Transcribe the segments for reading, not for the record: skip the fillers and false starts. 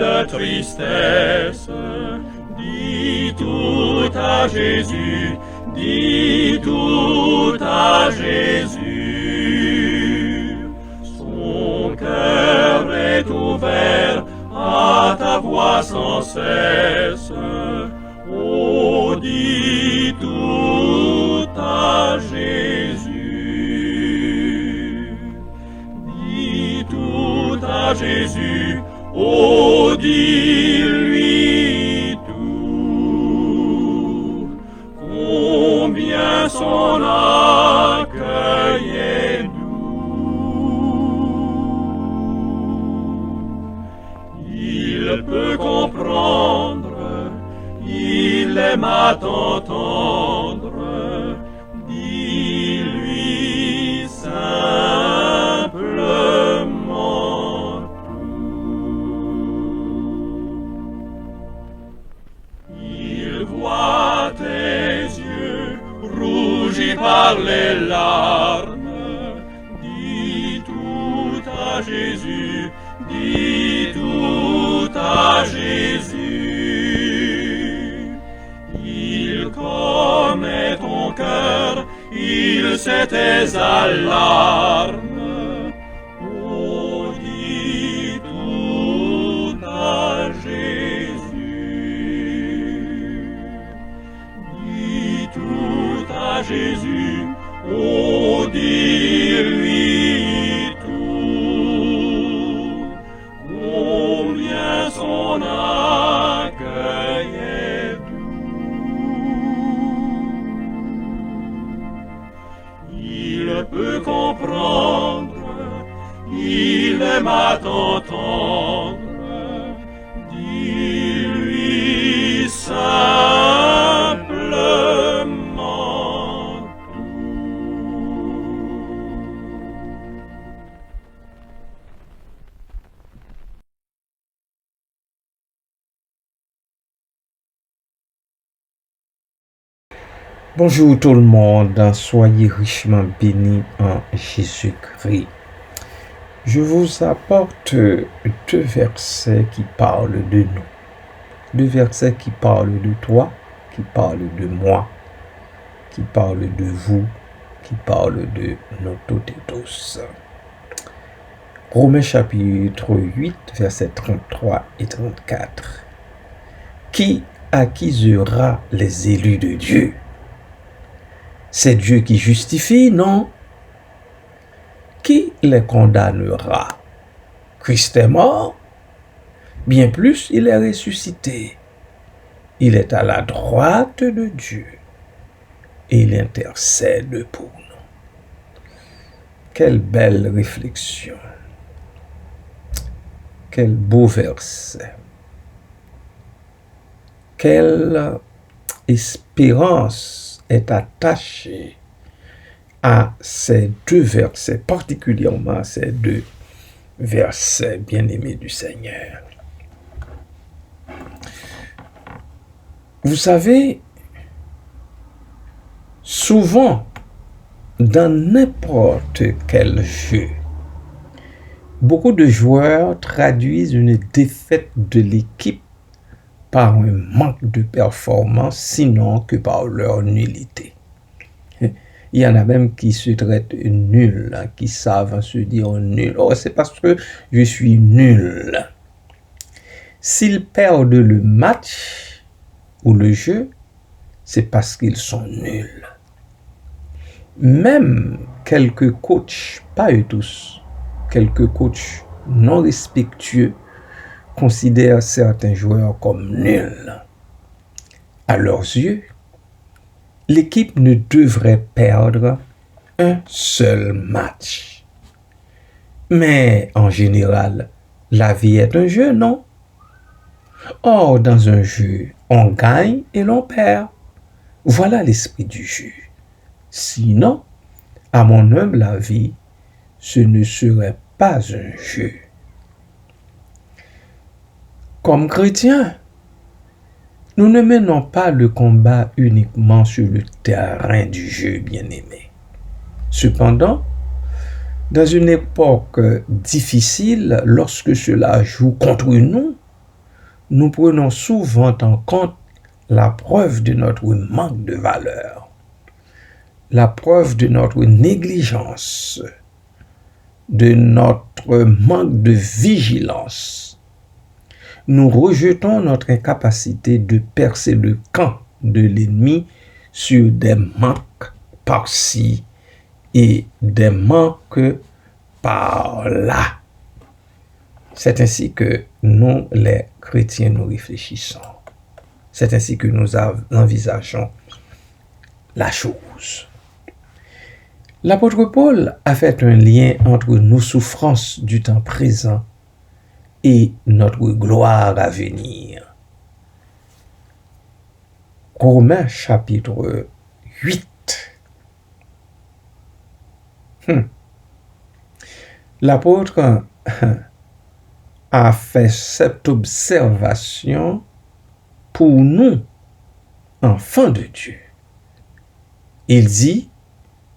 de tristesse. Dis tout à Jésus, dis tout à Jésus. Son cœur est ouvert à ta voix sans cesse. Oh, dis tout à Jésus. Dis tout à Jésus. Oh, dis-lui tout. Combien son accueil est doux. Il peut comprendre, il aime à t'entendre. Dis-lui simplement tout. Il voit tes yeux rougis par les larmes. Dis tout à Jésus, dis tout à Jésus. Il connaît ton cœur, il sait tes alarmes. Oh, dis tout à Jésus. Dis tout à Jésus. Oh, dis-lui tout. Combien son accueil est doux. Il peut comprendre, il aime à t'entendre. Dis-lui simplement tout. Bonjour tout le monde, soyez richement bénis en Jésus-Christ. Je vous apporte deux versets qui parlent de nous. Deux versets qui parlent de toi, qui parlent de moi, qui parlent de vous, qui parlent de nous toutes et tous. Romains chapitre 8, versets 33 et 34. Qui accusera les élus de Dieu? C'est Dieu qui justifie, non? Qui les condamnera? Christ est mort, bien plus, il est ressuscité. Il est à la droite de Dieu et il intercède pour nous. Quelle belle réflexion. Quel beau verset. Quelle espérance est attachée à ces deux versets, particulièrement à ces deux versets bien-aimés du Seigneur. Vous savez, souvent, dans n'importe quel jeu, beaucoup de joueurs traduisent une défaite de l'équipe par un manque de performance, sinon que par leur nullité. Il y en a même qui se traitent nuls, qui savent se dire nul. Oh, c'est parce que je suis nul. S'ils perdent le match ou le jeu, c'est parce qu'ils sont nuls. Même quelques coachs, pas eux tous, quelques coachs non respectueux considèrent certains joueurs comme nuls. À leurs yeux, l'équipe ne devrait perdre un seul match. Mais en général, la vie est un jeu, non? Or, dans un jeu, on gagne et l'on perd. Voilà l'esprit du jeu. Sinon, à mon humble avis, ce ne serait pas un jeu. Comme chrétiens, nous ne menons pas le combat uniquement sur le terrain du jeu, bien-aimé. Cependant, dans une époque difficile, lorsque cela joue contre nous, nous prenons souvent en compte la preuve de notre manque de valeur, la preuve de notre négligence, de notre manque de vigilance. Nous rejetons notre incapacité de percer le camp de l'ennemi sur des manques par-ci et des manques par-là. C'est ainsi que nous, les chrétiens, nous réfléchissons. C'est ainsi que nous envisageons la chose. L'apôtre Paul a fait un lien entre nos souffrances du temps présent et notre gloire à venir. Romains chapitre 8. L'apôtre a fait cette observation pour nous, enfants de Dieu. Il dit,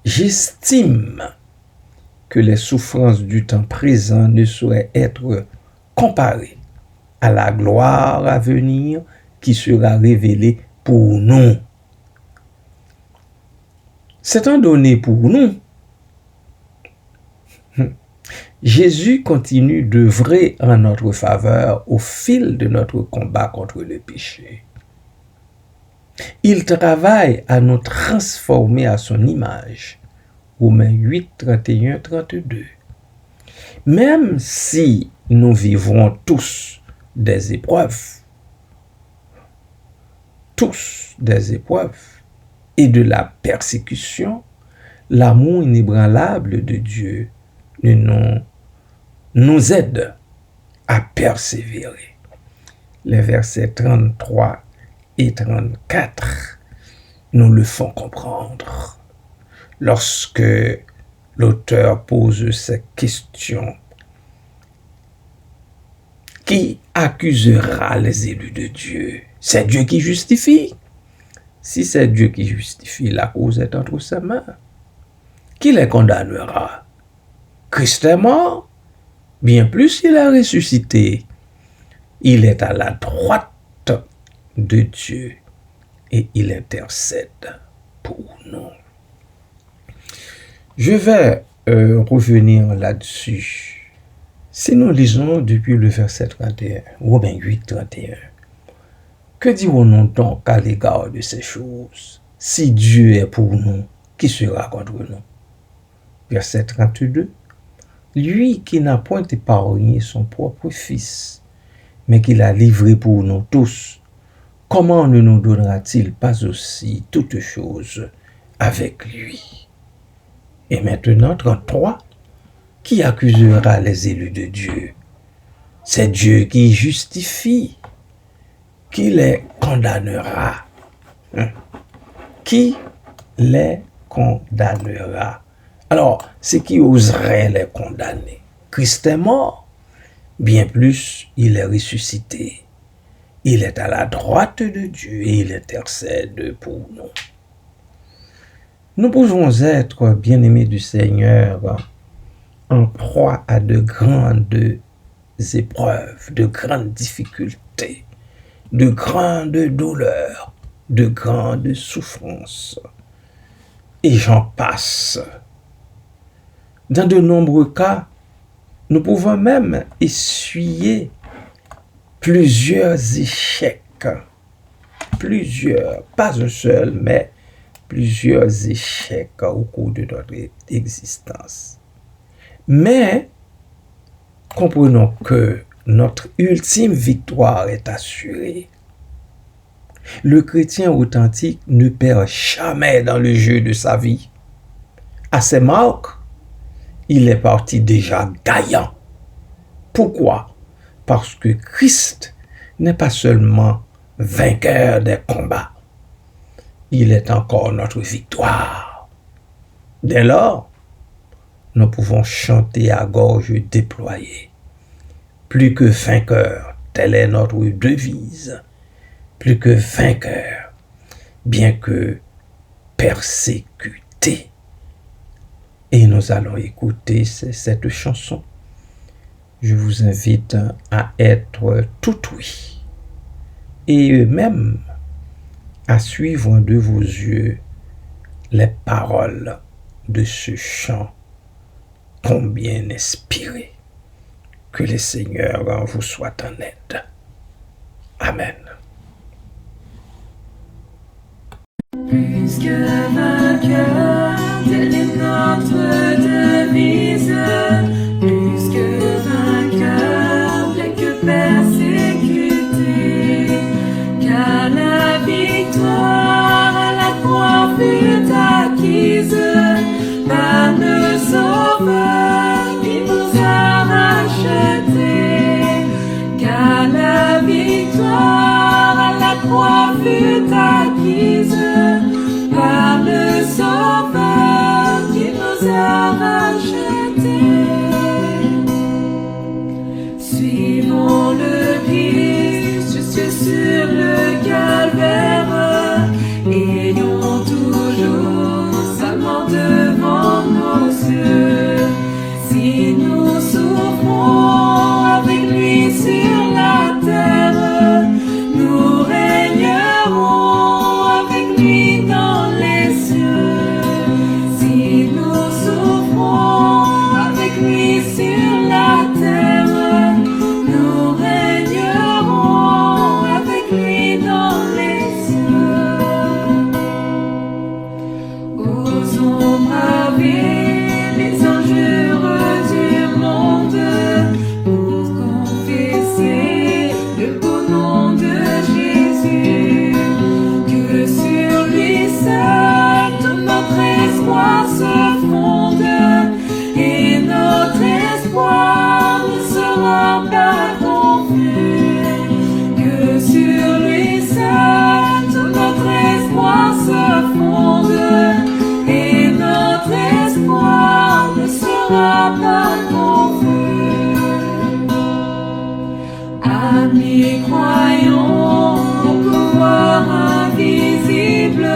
j'estime que les souffrances du temps présent ne sauraient être comparées à la gloire à venir qui sera révélée pour nous. S'étant donné pour nous, Jésus continue d'œuvrer en notre faveur au fil de notre combat contre le péché. Il travaille à nous transformer à son image. Romains 8, 31, 32. Même si nous vivons tous des épreuves et de la persécution, l'amour inébranlable de Dieu nous aide à persévérer. Les versets 33 et 34 nous le font comprendre. Lorsque l'auteur pose cette question, qui accusera les élus de Dieu? C'est Dieu qui justifie. Si c'est Dieu qui justifie, la cause est entre ses mains. Qui les condamnera? Christ est mort, bien plus il a ressuscité. Il est à la droite de Dieu et il intercède pour nous. Je vais revenir là-dessus. Si nous lisons depuis le verset 31, Romains 8, 31, que dirons-nous donc à l'égard de ces choses? Si Dieu est pour nous, qui sera contre nous? Verset 32, lui qui n'a point épargné son propre Fils, mais qui l'a livré pour nous tous, comment ne nous donnera-t-il pas aussi toutes choses avec lui? Et maintenant, 33, qui accusera les élus de Dieu? C'est Dieu qui justifie. Qui les condamnera? Qui les condamnera? Alors, c'est qui oserait les condamner? Christ est mort, bien plus, il est ressuscité. Il est à la droite de Dieu et il intercède pour nous. Nous pouvons être bien-aimés du Seigneur en proie à de grandes épreuves, de grandes difficultés, de grandes douleurs, de grandes souffrances. Et j'en passe. Dans de nombreux cas, nous pouvons même essuyer plusieurs échecs. Plusieurs, pas un seul, mais plusieurs échecs au cours de notre existence. Mais, comprenons que notre ultime victoire est assurée. Le chrétien authentique ne perd jamais dans le jeu de sa vie. À ses marques, il est parti déjà gagnant. Pourquoi? Parce que Christ n'est pas seulement vainqueur des combats, il est encore notre victoire. Dès lors, nous pouvons chanter à gorge déployée. Plus que vainqueur, telle est notre devise. Plus que vainqueur, bien que persécuté. Et nous allons écouter cette chanson. Je vous invite à être tout oui et eux-mêmes à suivre de vos yeux les paroles de ce chant combien inspiré. Que le Seigneur vous soit en aide. Amen. Plus que vainqueur, telle est notre devise. Plus que vainqueur, bien que persécuté, car la victoire à la croix fut acquise par le Sauveur qui nous a rachetés. Car la victoire à la croix fut acquise par le Sauveur qui nous a rachetés. Suivons le Christ jusque sur le calvaire, ayons toujours sa main devant nos yeux. Si nous souffrons avec lui sur la terre, nous régnerons avec lui dans les cieux. Si nous souffrons avec lui sur la terre, nous régnerons avec lui dans les cieux. Osons braver les injures du monde pour confesser le beau nom de Jésus. Que sur lui seul tout notre espoir se fonde, et notre espoir ne sera pas confus. Que sur lui seul tout notre espoir se fonde, et notre espoir ne sera pas confus. Amis croyons au pouvoir invisible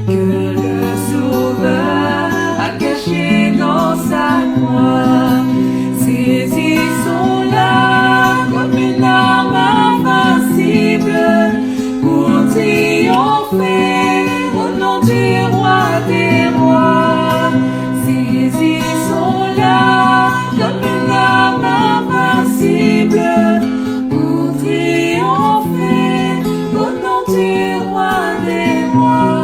que le Sauveur a caché dans sa croix. Saisissons-la comme une arme invincible pour triompher au nom du Roi des rois. Saisissons-la comme une arme invincible pour triompher au nom du Roi des rois.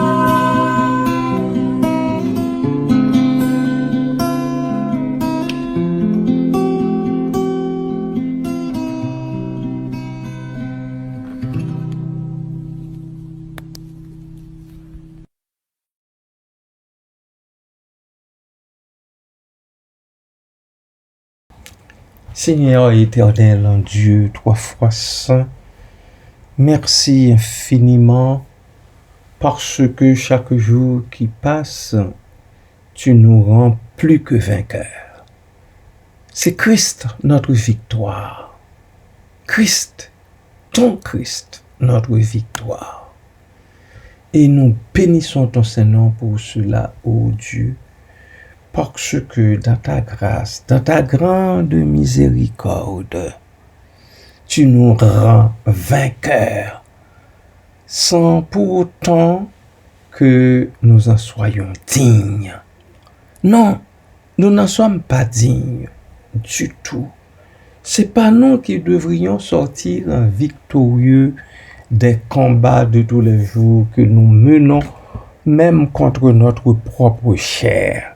Seigneur éternel, en Dieu, trois fois saint, merci infiniment parce que chaque jour qui passe, tu nous rends plus que vainqueurs. C'est Christ notre victoire. Christ, ton Christ, notre victoire. Et nous bénissons ton Saint-Nom pour cela, ô Dieu, parce que dans ta grâce, dans ta grande miséricorde, tu nous rends vainqueurs, sans pour autant que nous en soyons dignes. Non, nous n'en sommes pas dignes du tout. C'est pas nous qui devrions sortir victorieux des combats de tous les jours que nous menons, même contre notre propre chair.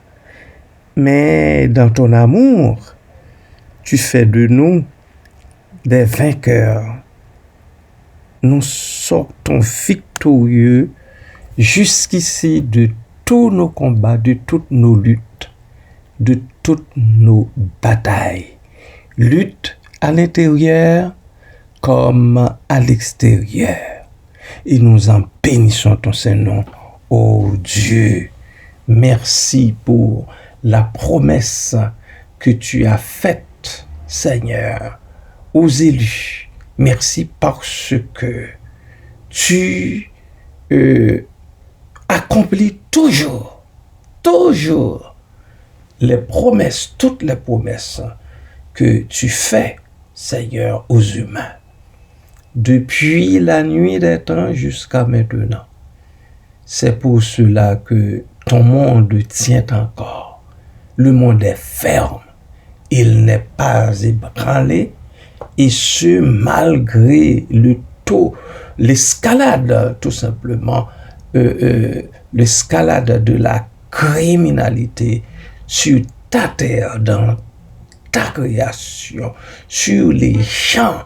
Mais dans ton amour, tu fais de nous des vainqueurs. Nous sortons victorieux jusqu'ici de tous nos combats, de toutes nos luttes, de toutes nos batailles. Lutte à l'intérieur comme à l'extérieur. Et nous en bénissons ton Saint-Nom. Oh Dieu, merci pour la promesse que tu as faite, Seigneur, aux élus. Merci parce que tu accomplis toujours les promesses, toutes les promesses que tu fais, Seigneur, aux humains. depuis la nuit des temps jusqu'à maintenant. C'est pour cela que ton monde tient encore. Le monde est ferme. Il n'est pas ébranlé. Et ce, malgré l'escalade, tout simplement, l'escalade de la criminalité sur ta terre, dans ta création, sur les champs,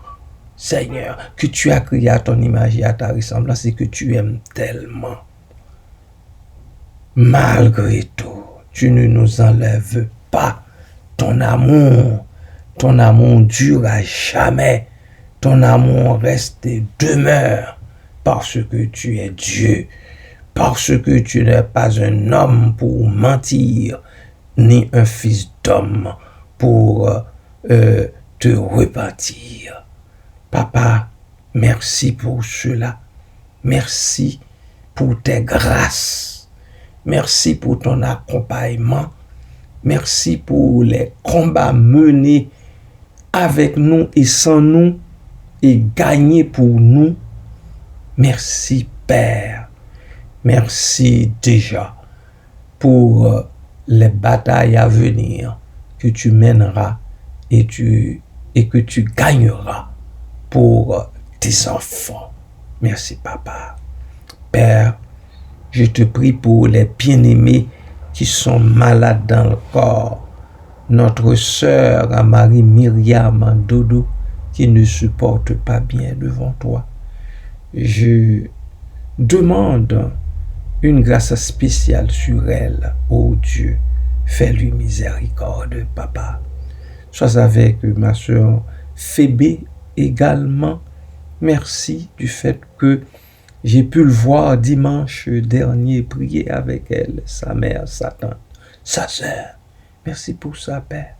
Seigneur, que tu as créé à ton image et à ta ressemblance et que tu aimes tellement. Malgré tout, tu ne nous enlèves pas ton amour. Ton amour dure à jamais. Ton amour reste et demeure parce que tu es Dieu. Parce que tu n'es pas un homme pour mentir, ni un fils d'homme pour te repentir. Papa, merci pour cela. Merci pour tes grâces. Merci pour ton accompagnement. Merci pour les combats menés avec nous et sans nous et gagnés pour nous. Merci, Père. Merci déjà pour les batailles à venir que tu mèneras et que tu gagneras pour tes enfants. Merci, Papa. Père, je te prie pour les bien-aimés qui sont malades dans le corps. Notre sœur Marie-Myriam Dodo qui ne supporte pas bien devant toi. Je demande une grâce spéciale sur elle. Oh Dieu, fais-lui miséricorde, Papa. Sois avec ma sœur Phébé également. Merci du fait que j'ai pu le voir dimanche dernier, prier avec elle, sa mère, sa tante, sa sœur. Merci pour ça, Père.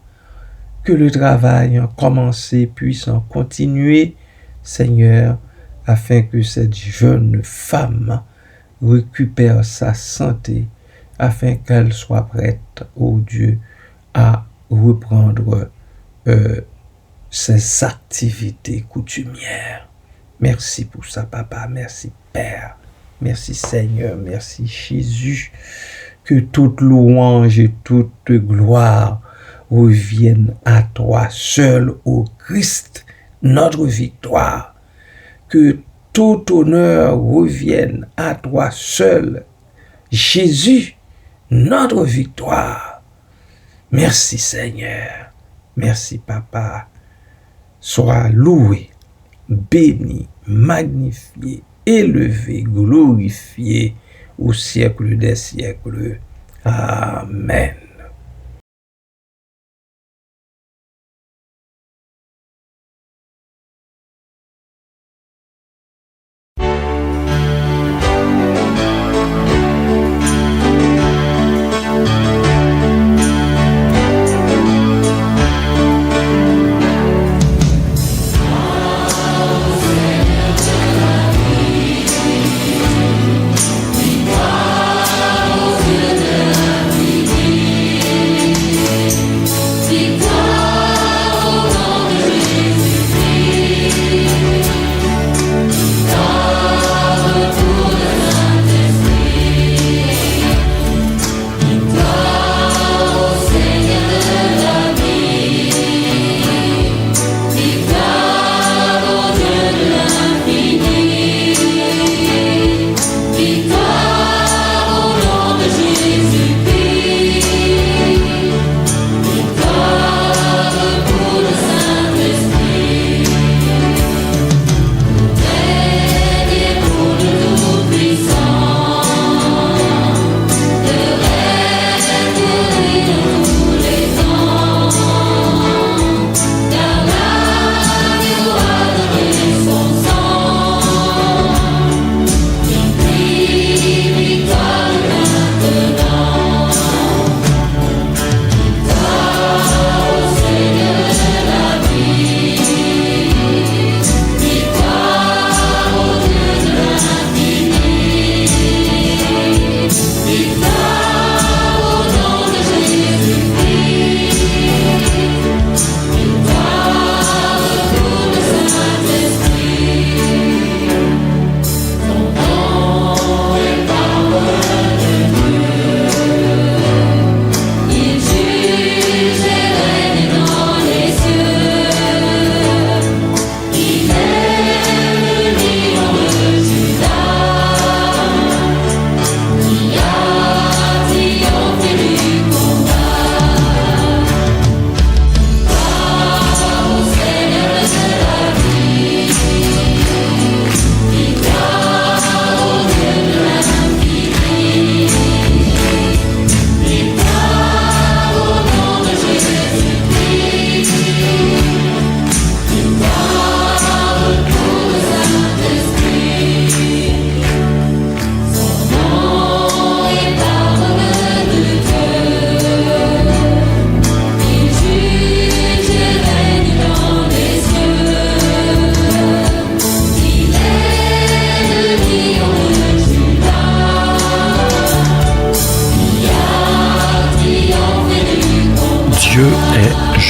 Que le travail en commencé puisse en continuer, Seigneur, afin que cette jeune femme récupère sa santé, afin qu'elle soit prête, oh Dieu, à reprendre ses activités coutumières. Merci pour ça, Papa. Merci, Père. Merci, Seigneur. Merci, Jésus. Que toute louange et toute gloire reviennent à toi seul, ô Christ, notre victoire. Que tout honneur revienne à toi seul, Jésus, notre victoire. Merci, Seigneur. Merci, Papa. Sois loué, béni, magnifié, élevé, glorifié au siècle des siècles. Amen.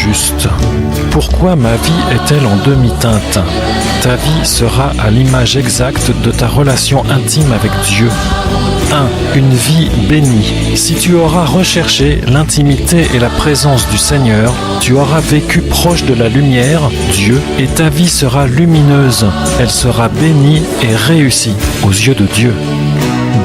juste. Pourquoi ma vie est-elle en demi-teinte ? Ta vie sera à l'image exacte de ta relation intime avec Dieu. 1. Une vie bénie. Si tu auras recherché l'intimité et la présence du Seigneur, tu auras vécu proche de la lumière, Dieu, et ta vie sera lumineuse. Elle sera bénie et réussie aux yeux de Dieu.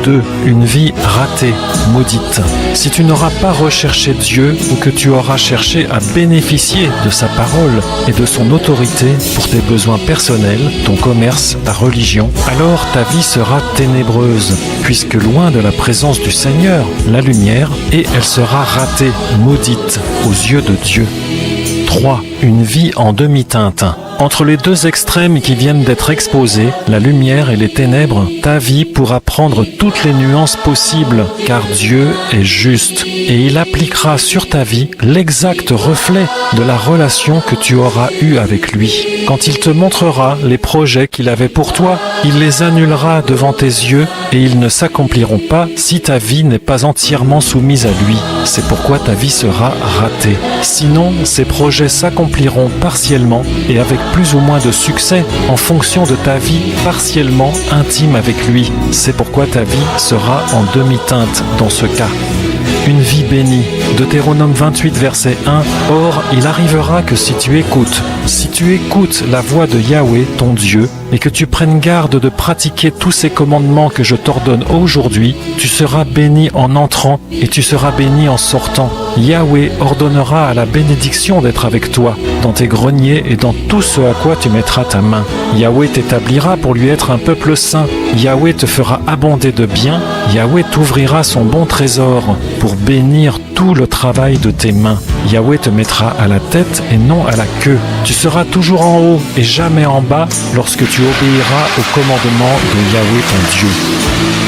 2. Une vie ratée, maudite. Si tu n'auras pas recherché Dieu ou que tu auras cherché à bénéficier de sa parole et de son autorité pour tes besoins personnels, ton commerce, ta religion, alors ta vie sera ténébreuse, puisque loin de la présence du Seigneur, la lumière, et elle sera ratée, maudite, aux yeux de Dieu. 3. Une vie en demi-teinte. Entre les deux extrêmes qui viennent d'être exposés, la lumière et les ténèbres, ta vie pourra prendre toutes les nuances possibles, car Dieu est juste, et il appliquera sur ta vie l'exact reflet de la relation que tu auras eue avec lui. Quand il te montrera les projets qu'il avait pour toi, il les annulera devant tes yeux, et ils ne s'accompliront pas si ta vie n'est pas entièrement soumise à lui. C'est pourquoi ta vie sera ratée. Sinon, ces projets s'accompliront partiellement et avec plus ou moins de succès en fonction de ta vie partiellement intime avec lui. C'est pourquoi ta vie sera en demi-teinte dans ce cas. Une vie bénie. Deutéronome 28, verset 1. Or, il arrivera que si tu écoutes la voix de Yahweh, ton Dieu, et que tu prennes garde de pratiquer tous ces commandements que je t'ordonne aujourd'hui, tu seras béni en entrant et tu seras béni en sortant. Yahweh ordonnera à la bénédiction d'être avec toi, dans tes greniers et dans tout ce à quoi tu mettras ta main. Yahweh t'établira pour lui être un peuple saint. Yahweh te fera abonder de biens. Yahweh t'ouvrira son bon trésor pour bénir tout le travail de tes mains. Yahweh te mettra à la tête et non à la queue. Tu seras toujours en haut et jamais en bas lorsque tu obéiras au commandement de Yahweh ton Dieu.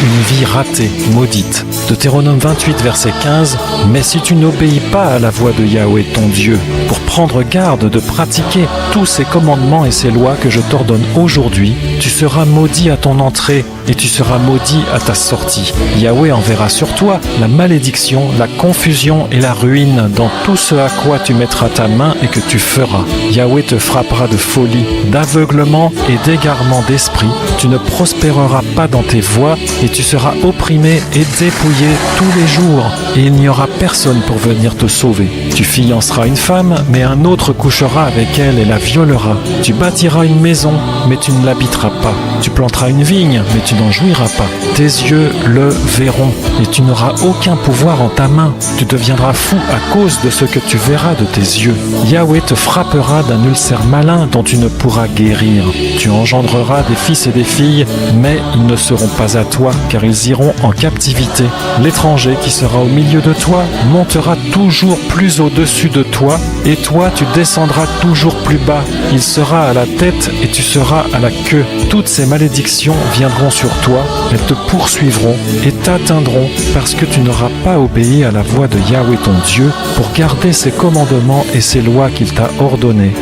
Une vie ratée, maudite. Deutéronome 28, verset 15. Mais si tu n'obéis pas à la voix de Yahweh ton Dieu, pour prendre garde de pratiquer tous ces commandements et ces lois que je t'ordonne aujourd'hui, tu seras maudit à ton entrée et tu seras maudit à ta sortie. Yahweh enverra sur toi la malédiction, la confusion et la ruine dans tout ce à quoi tu mettras ta main et que tu feras. Yahweh te frappera de folie, d'aveuglement et d'égarement d'esprit. Tu ne prospéreras pas dans tes voies et tu seras opprimé et dépouillé tous les jours et il n'y aura personne pour venir te sauver. Tu fianceras une femme, mais un autre couchera avec elle et la violera. Tu bâtiras une maison, mais tu ne l'habiteras pas. Tu planteras une vigne, mais tu n'en jouiras pas. Tes yeux le verront et tu n'auras aucun pouvoir en ta main. Tu deviendras fou à cause de ce que tu verras de tes yeux. Yahweh te frappera d'un ulcère malin dont tu ne pourras guérir. Tu engendreras des fils et des filles, mais ils ne seront pas à toi, car ils iront en captivité. L'étranger qui sera au milieu de toi montera toujours plus au-dessus de toi, et toi tu descendras toujours plus bas. Il sera à la tête et tu seras à la queue. Toutes ces malédictions viendront sur toi, elles te poursuivront et t'atteindront parce que tu n'auras pas obéi à la voix de Yahweh ton Dieu pour garder ses commandements et ses lois qu'il t'a ordonnées.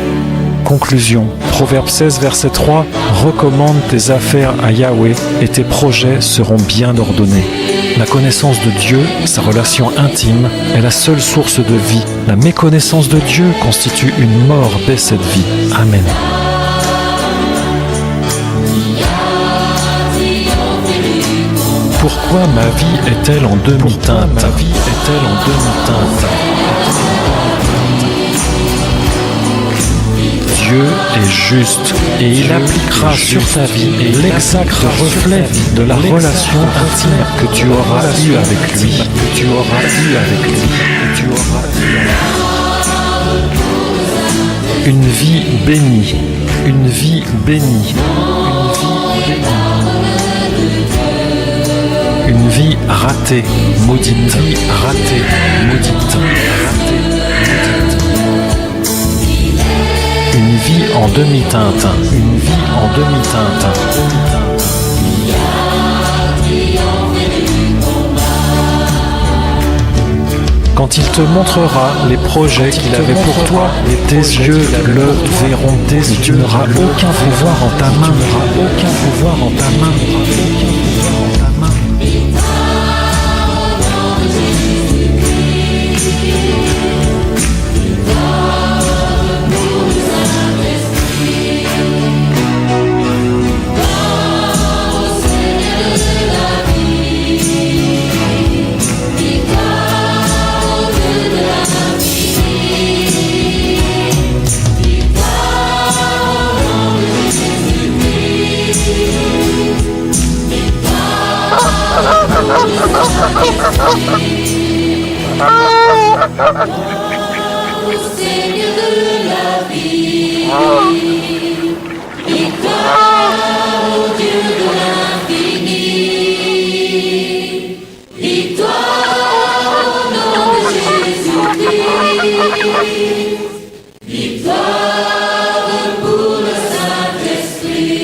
Conclusion. Proverbe 16, verset 3. Recommande tes affaires à Yahweh et tes projets seront bien ordonnés. La connaissance de Dieu, sa relation intime, est la seule source de vie. La méconnaissance de Dieu constitue une mort dès cette vie. Amen. Pourquoi ma vie est-elle en demi-teinte ? Dieu est juste et il appliquera sur ta vie l'exact reflet de la relation intime que tu auras eue avec lui. Une vie bénie. Une vie bénie. Une vie ratée, maudite. Une vie en demi-teinte. Quand il te montrera les projets qu'il avait pour toi, tes yeux le verront, et tu n'auras aucun pouvoir en ta main. Seigneur de la vie, victoire au Dieu de l'infini, victoire au nom de Jésus-Christ, victoire pour le Saint-Esprit.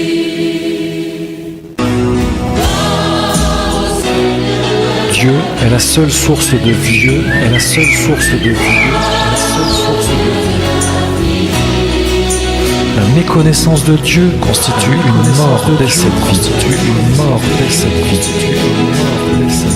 Dieu est la seule source de vie. Dieu est la seule source de vie. La seule source de vie. La méconnaissance de Dieu constitue une mort dès cette vie. Une mort dès cette vie. Une mort dès cette vie.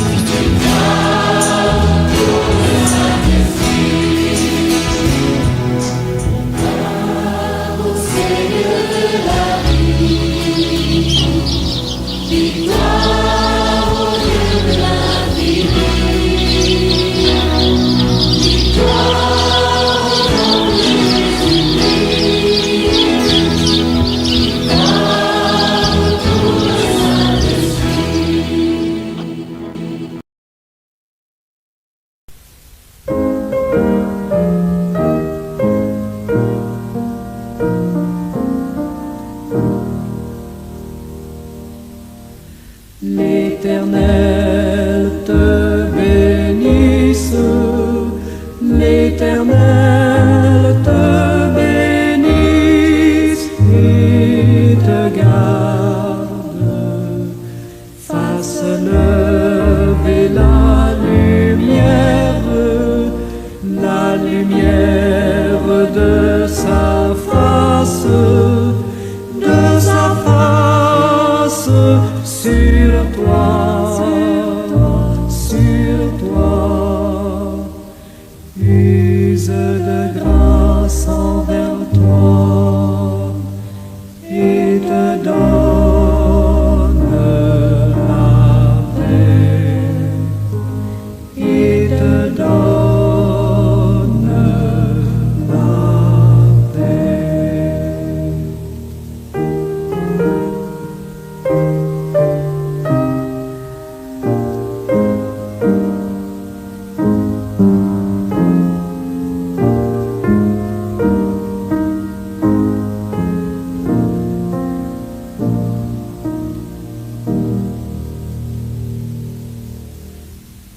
L'Éternel te bénisse, l'Éternel te bénisse et te garde, fasse lever la lumière de sa face sur toi, use de grâce envers toi et te donne la paix, et te donne la paix.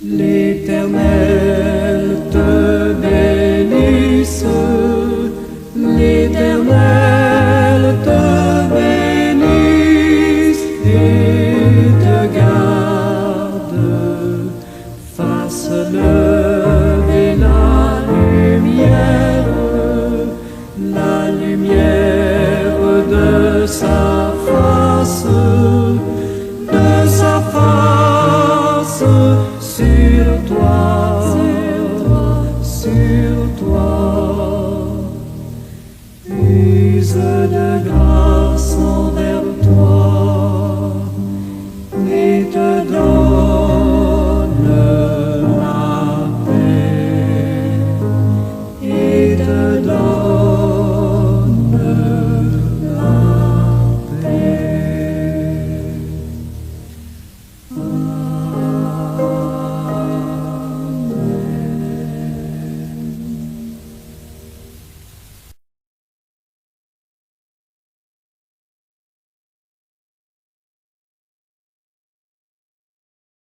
L'Éternel te bénisse, l'Éternel te bénisse et te garde, fasse lever la lumière de sa face sur toi, use de grâce envers